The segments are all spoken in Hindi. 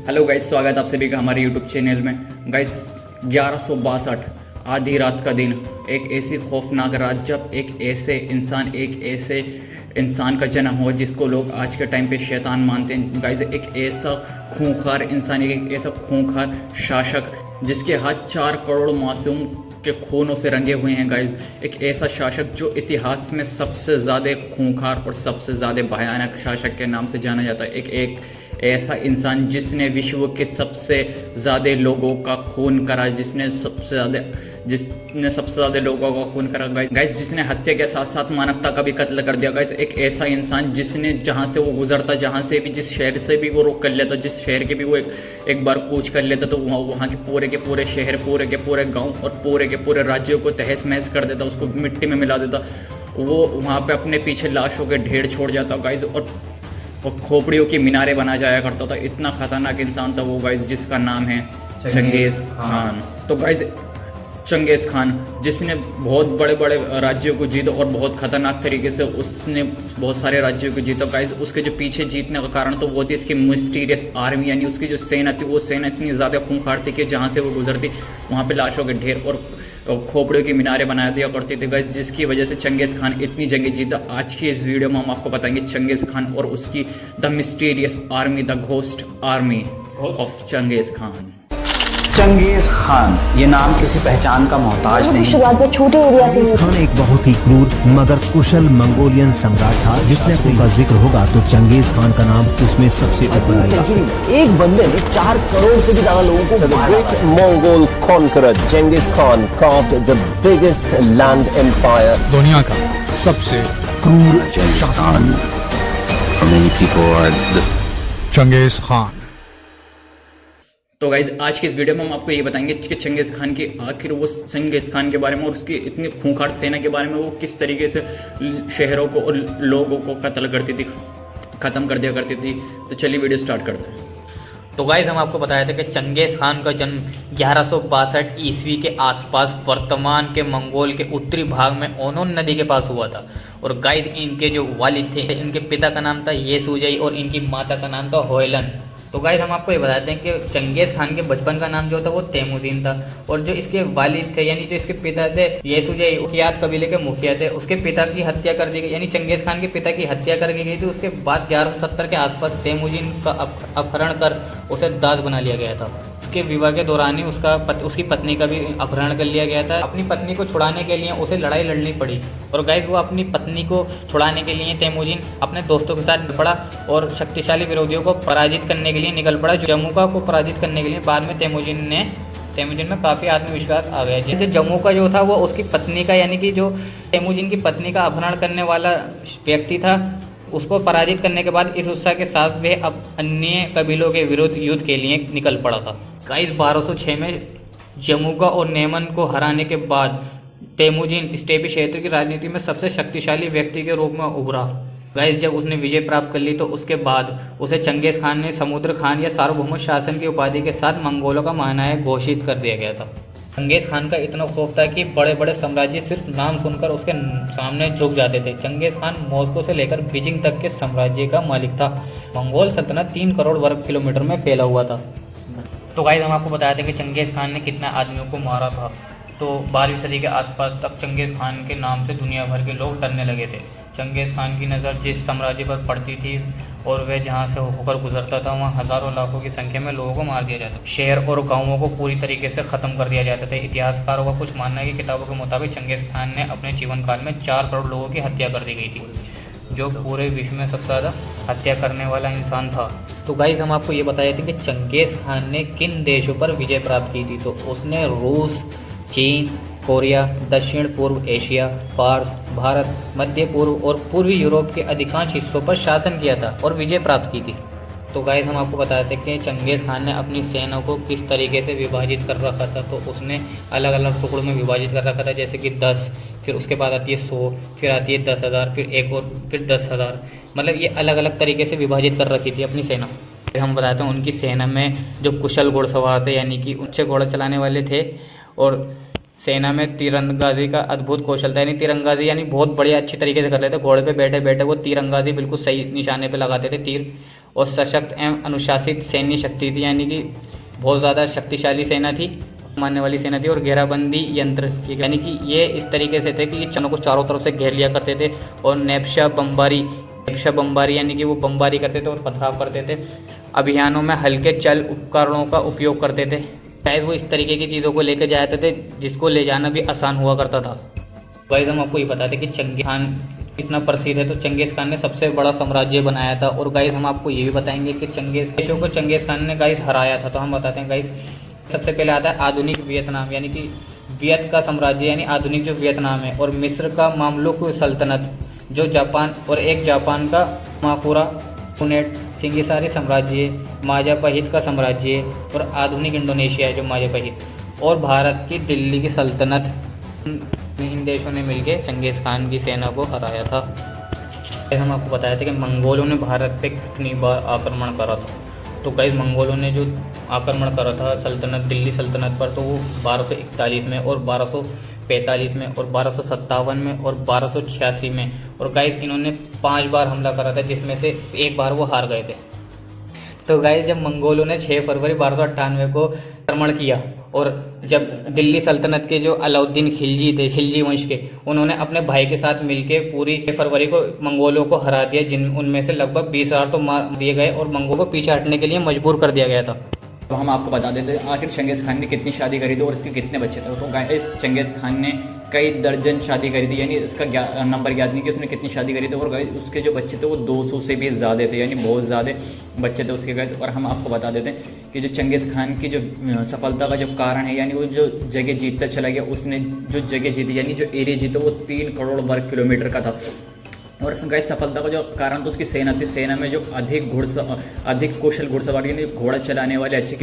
हेलो गाइस, स्वागत है आप सभी का हमारे यूट्यूब चैनल में। गाइस 1162 आधी रात का दिन, एक ऐसी खौफनाक रात जब एक ऐसे इंसान का जन्म हुआ जिसको लोग आज के टाइम पे शैतान मानते हैं। गाइस एक ऐसा खूंखार इंसान, एक ऐसा खूंखार शासक जिसके हाथ 4 करोड़ मासूम के खूनों से रंगे हुए हैं। गाइस एक ऐसा शासक जो इतिहास में सबसे ज़्यादा खूंखार और सबसे ज़्यादा भयानक शासक के नाम से जाना जाता है। एक ऐसा इंसान जिसने विश्व के सबसे ज़्यादा लोगों का खून करा, जिसने सबसे ज़्यादा लोगों का खून करा। गाइस जिसने हत्या के साथ साथ मानवता का भी कत्ल कर दिया। गाइस एक ऐसा इंसान जिसने जहाँ से वो गुजरता, जहाँ से भी, जिस शहर से भी वो रुक कर लेता, जिस शहर के भी वो एक बार कूच कर लेता, तो वहाँ के पूरे शहर, पूरे के पूरे गाँव और पूरे के पूरे राज्यों को तहस महस कर देता, उसको मिट्टी में मिला देता। वो वहाँ पे अपने पीछे लाशों के ढेर छोड़ जाता गाइस, और खोपड़ियों की मीनारें बना जाया करता था। इतना खतरनाक इंसान था वो गाइस, जिसका नाम है चंगेज़ खान। तो गाइस चंगेज़ खान जिसने बहुत बड़े बड़े राज्यों को जीता और बहुत खतरनाक तरीके से उसने बहुत सारे राज्यों को जीता। गाइस उसके जो पीछे जीतने का कारण तो वो थी इसकी मिस्टीरियस आर्मी, यानी उसकी जो सेना थी, वो सेना इतनी ज़्यादा खूंखार थी कि जहाँ से वो गुजरती वहाँ पे लाशों के ढेर और खोपड़ियों की मीनारें बना दिया करती थी। गाइस जिसकी वजह से चंगेज़ खान इतनी जंगें जीता। आज की इस वीडियो में हम आपको बताएंगे चंगेज़ खान और उसकी the mysterious army, the ghost army of Changez Khan. Changez Khan ये नाम किसी पहचान का मोहताज नहीं। शुरुआत में छोटे एरिया से चंगेज़ खान एक बहुत ही क्रूर मगर कुशल मंगोलियन सम्राट था, जिसने उनका जिक्र होगा तो चंगेज़ खान का नाम उसमें सबसे ऊपर आएगा। एक बंदे ने 4 करोड़ से भी ज्यादा लोगों को मारा। The great Mongol conqueror Genghis Khan carved the biggest land empire. दुनिया का सबसे क्रूर शासक चंगेज़ खान। तो गाइज आज की इस वीडियो में हम आपको ये बताएंगे कि चंगेज़ खान की आखिर वो चंगेज़ खान के बारे में और उसकी इतनी खूंखार सेना के बारे में, वो किस तरीके से शहरों को और लोगों को कत्ल करती थी, ख़त्म कर दिया करती थी। तो चलिए वीडियो स्टार्ट करते हैं। तो गाइस हम आपको बताया था कि चंगेज़ खान का जन्म 1162 ईस्वी के आसपास वर्तमान के मंगोल के उत्तरी भाग में ओनोन नदी के पास हुआ था। और गाइस इनके जो वालिद थे, इनके पिता का नाम था येसुजई और इनकी माता का नाम था होयलन। तो गाइस हम आपको ये बताते हैं कि चंगेज़ खान के बचपन का नाम जो था वो तैमुजीन था, और जो इसके वालिद थे यानी जो इसके पिता थे येसुजई उखियात कबीले के मुखिया थे, उसके पिता की हत्या कर दी गई, यानी चंगेज़ खान के पिता की हत्या कर दी गई थी। उसके बाद 1170 के आसपास तैमुजीन का अपहरण कर उसे दास बना लिया गया था। उसके विवाह के दौरान ही उसकी पत्नी का भी अपहरण कर लिया गया था। अपनी पत्नी को छुड़ाने के लिए उसे लड़ाई लड़नी पड़ी, और गाइस वो अपनी पत्नी को छुड़ाने के लिए तैमुजीन अपने दोस्तों के साथ पड़ा और शक्तिशाली विरोधियों को पराजित करने के लिए निकल पड़ा। जमुका को पराजित करने के लिए बाद में तैमुजीन में काफ़ी आत्मविश्वास आ गया। जैसे जमुका जो था वो उसकी पत्नी का, यानी कि जो तैमुजीन की पत्नी का अपहरण करने वाला व्यक्ति था, उसको पराजित करने के बाद इस उत्साह के साथ वे अब अन्य कबीलों के विरुद्ध युद्ध के लिए निकल पड़ा था। गाइस 1206 में जमुगा और नेमन को हराने के बाद तैमुजीन स्टेपी क्षेत्र की राजनीति में सबसे शक्तिशाली व्यक्ति के रूप में उभरा। गाइस जब उसने विजय प्राप्त कर ली तो उसके बाद उसे चंगेज़ खान ने समुद्र खान या सार्वभौम शासन की उपाधि के साथ मंगोलों का महानायक घोषित कर दिया गया था। चंगेज़ खान का इतना खौफ था कि बड़े बड़े साम्राज्य सिर्फ नाम सुनकर उसके सामने झुक जाते थे। चंगेज़ खान मॉस्को से लेकर बीजिंग तक के साम्राज्य का मालिक था। मंगोल सल्तनत 3 करोड़ वर्ग किलोमीटर में फैला हुआ था। तो गाइस हम आपको बताया था कि चंगेज़ खान ने कितना आदमियों को मारा था। तो 12वीं सदी के आसपास तक चंगेज़ खान के नाम से दुनिया भर के लोग डरने लगे थे। चंगेज़ खान की नज़र जिस साम्राज्य पर पड़ती थी और वह जहाँ से होकर गुजरता था, वहाँ हज़ारों लाखों की संख्या में लोगों को मार दिया जाता। शहर और गाँवों को पूरी तरीके से ख़त्म कर दिया जाता था। इतिहासकारों का कुछ मानना है कि किताबों के मुताबिक चंगेज़ खान ने अपने जीवन काल में 4 करोड़ लोगों की हत्या कर दी गई थी, जो पूरे विश्व में सबसे ज़्यादा हत्या करने वाला इंसान था। तो गाइस हम आपको ये बताए थे कि चंगेज़ खान ने किन देशों पर विजय प्राप्त की थी। तो उसने रूस, चीन, कोरिया, दक्षिण पूर्व एशिया, फारस, भारत, मध्य पूर्व और पूर्वी यूरोप के अधिकांश हिस्सों पर शासन किया था और विजय प्राप्त की थी। तो गाइस हम आपको बताए थे कि चंगेज़ खान ने अपनी सेना को किस तरीके से विभाजित कर रखा था। तो उसने अलग अलग टुकड़ों में विभाजित कर रखा था, जैसे कि 10, फिर उसके बाद आती है 100, फिर आती है 10,000, फिर एक और फिर 10,000। मतलब ये अलग अलग तरीके से विभाजित कर रखी थी अपनी सेना। फिर हम बताते हैं उनकी सेना में जो कुशल घुड़सवार थे, यानी कि ऊंचे घोड़ा चलाने वाले थे, और सेना में तीरंदाजी का अद्भुत कौशल था। यानी तीरंदाजी यानी बहुत बढ़िया अच्छी तरीके से कर लेते। घोड़े पे बैठे बैठे वो तीरंदाजी बिल्कुल सही निशाने पे लगाते थे तीर। और सशक्त एवं अनुशासित सैन्य शक्ति थी, यानी कि बहुत ज़्यादा शक्तिशाली सेना थी, मानने वाली सेना थी। और घेराबंदी यंत्र, यानी कि ये इस तरीके से थे कि ये चनों को चारों तरफ से घेर लिया करते थे। और नेप्शा बमबारी यानी कि वो बमबारी करते थे और पथराव करते थे। अभियानों में हल्के चल उपकरणों का उपयोग करते थे। शायद वो इस तरीके की चीज़ों को लेकर जाते थे जिसको ले जाना भी आसान हुआ करता था। गाइस हम आपको ये बताते कि चंगेज़ खान इतना प्रसिद्ध है, तो चंगेज़ खान ने सबसे बड़ा साम्राज्य बनाया था। और गाइस हम आपको ये भी बताएंगे कि चंगेज़ खान ने गाइस हराया था। तो हम बताते हैं गाइस, सबसे पहले आता है आधुनिक वियतनाम, यानी कि वियत का साम्राज्य, यानी आधुनिक जो वियतनाम है। और मिस्र का मामलुक सल्तनत जो जापान, और एक जापान का माकुरा पुनेट सिंगिसारी साम्राज्य, माजापहित का साम्राज्य, और आधुनिक इंडोनेशिया है जो माजापहित, और भारत की दिल्ली की सल्तनत। इन देशों ने मिलकर चंगेज़ खान की सेना को हराया था। हम आपको बताया था कि मंगोलों ने भारत पे कितनी बार आक्रमण करा था। तो गाइस मंगोलों ने जो आक्रमण करा था सल्तनत, दिल्ली सल्तनत पर, तो वो 1241 में और 1245 में और 1257 में और 1286 में। और गाइस इन्होंने 5 बार हमला करा था, जिसमें से एक बार वो हार गए थे। तो गाइस जब मंगोलों ने 6 फरवरी 1298 को आक्रमण किया, और जब दिल्ली सल्तनत के जो अलाउद्दीन खिलजी थे, खिलजी वंश के, उन्होंने अपने भाई के साथ मिलके पूरी 6 फरवरी को मंगोलों को हरा दिया, जिन उनमें से लगभग 20,000 तो मार दिए गए और मंगोलों को पीछे हटने के लिए मजबूर कर दिया गया था। तो हम आपको बता देते हैं आखिर चंगेज़ खान ने कितनी शादी करी थी और उसके कितने बच्चे थे। तो गाइस चंगेज़ खान ने कई दर्जन शादी करी थी, यानी इसका नंबर याद नहीं कि उसने कितनी शादी करी थी। और गाइस उसके जो बच्चे थे वो 200 से भी ज़्यादा थे, यानी बहुत ज़्यादा बच्चे थे उसके गाइस। और हम आपको बता देते हैं कि जो चंगेज़ खान की जो सफलता का जो कारण है, यानी वो जो जगह जीतता चला गया, उसने जो जगह जीती यानी जो एरिया जीता वो 3 करोड़ वर्ग किलोमीटर का था। और गाइस सफलता का जो कारण तो उसकी सेना थी। सेना में जो अधिक कुशल घुड़सवार यानी घोड़ा चलाने वाले अच्छे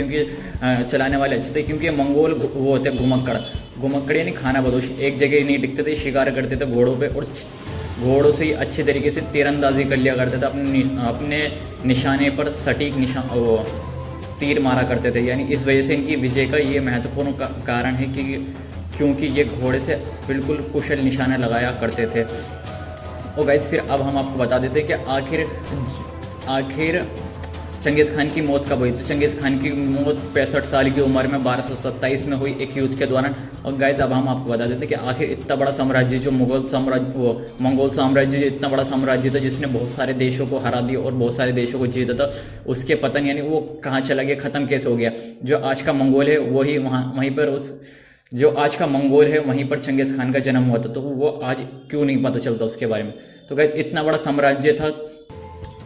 थे, क्योंकि मंगोल वो होते घुमक्कड़ यानी खाना बदोश, एक जगह नहीं टिकते थे, शिकार करते थे घोड़ों पे, और घोड़ों से ही अच्छे तरीके से तीरंदाजी कर लिया करते थे, अपने निशाने पर सटीक तीर मारा करते थे। यानी इस वजह से इनकी विजय का ये महत्वपूर्ण कारण है कि क्योंकि ये घोड़े से बिल्कुल कुशल निशाना लगाया करते थे। और गाइस फिर अब हम आपको बता देते हैं कि आखिर चंगेज़ खान की मौत कब हुई। तो चंगेज़ खान की मौत 65 साल की उम्र में 1227 में हुई एक युद्ध के दौरान। और गाइस अब हम आपको बता देते हैं कि आखिर इतना बड़ा साम्राज्य जो मंगोल साम्राज्य इतना बड़ा साम्राज्य था जिसने बहुत सारे देशों को हरा दिया और बहुत सारे देशों को जीता था, उसके पतन यानी वो कहाँ चला गया, ख़त्म कैसे हो गया। जो आज का मंगोल है वहीं पर जो आज का मंगोल है वहीं पर चंगेज़ खान का जन्म हुआ था। तो वो आज क्यों नहीं पता चलता उसके बारे में। तो गाइस इतना बड़ा साम्राज्य था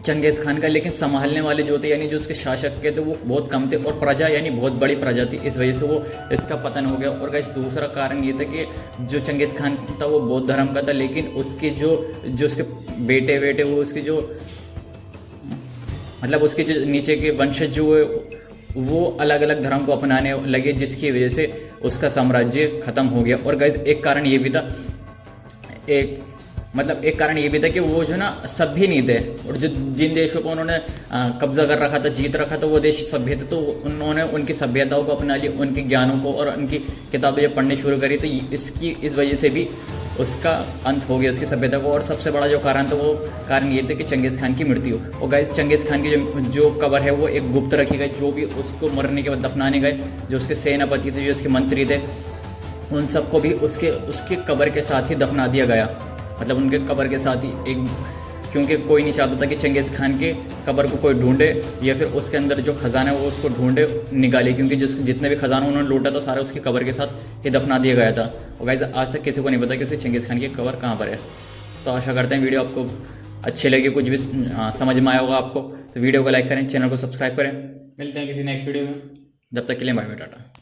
चंगेज़ खान का, लेकिन संभालने वाले जो थे यानी जो उसके शासक के थे वो बहुत कम थे, और प्रजा यानी बहुत बड़ी प्रजा थी, इस वजह से वो इसका पतन हो गया। और गाइस दूसरा कारण ये था कि जो चंगेज़ खान था वो बौद्ध धर्म का था, लेकिन उसके जो उसके बेटे वो उसके जो मतलब उसके जो नीचे के वंशज जो वो अलग अलग धर्म को अपनाने लगे, जिसकी वजह से उसका साम्राज्य खत्म हो गया। और गाइस एक कारण ये भी था कि वो जो ना सभ्य नहीं थे, और जो जिन देशों को उन्होंने कब्जा कर रखा था, जीत रखा था, वो देश सभ्य थे, तो उन्होंने उनकी सभ्यताओं को अपना लिया, उनके ज्ञानों को, और उनकी किताबें जब पढ़नी शुरू करी तो इस वजह से भी उसका अंत हो गया उसकी सभ्यता को। और सबसे बड़ा जो कारण था वो कारण ये था कि चंगेज़ खान की मृत्यु। और गाइस चंगेज़ खान की जो कब्र है वो एक गुप्त रखी गई, जो भी उसको मरने के बाद दफनाने गए, जो उसके सेनापति थे, जो उसके मंत्री थे, उन सबको भी उसके कब्र के साथ ही दफना दिया गया, मतलब उनके कब्र के साथ ही क्योंकि कोई नहीं चाहता था कि चंगेज़ खान के कब्र को कोई ढूंढे या फिर उसके अंदर जो खजाना है वो उसको ढूंढे निकाले, क्योंकि जितने भी खजाना उन्होंने लूटा था सारा उसकी कब्र के साथ ही दफना दिया गया था। और गाइस आज तक किसी को नहीं पता कि उसके चंगेज़ खान की कब्र कहाँ पर है। तो आशा करते हैं वीडियो आपको अच्छे लगे, कुछ भी समझ में आया होगा आपको, तो वीडियो को लाइक करें, चैनल को सब्सक्राइब करें। मिलते हैं किसी नेक्स्ट वीडियो में, जब तक के लिए बाय बाय, टाटा।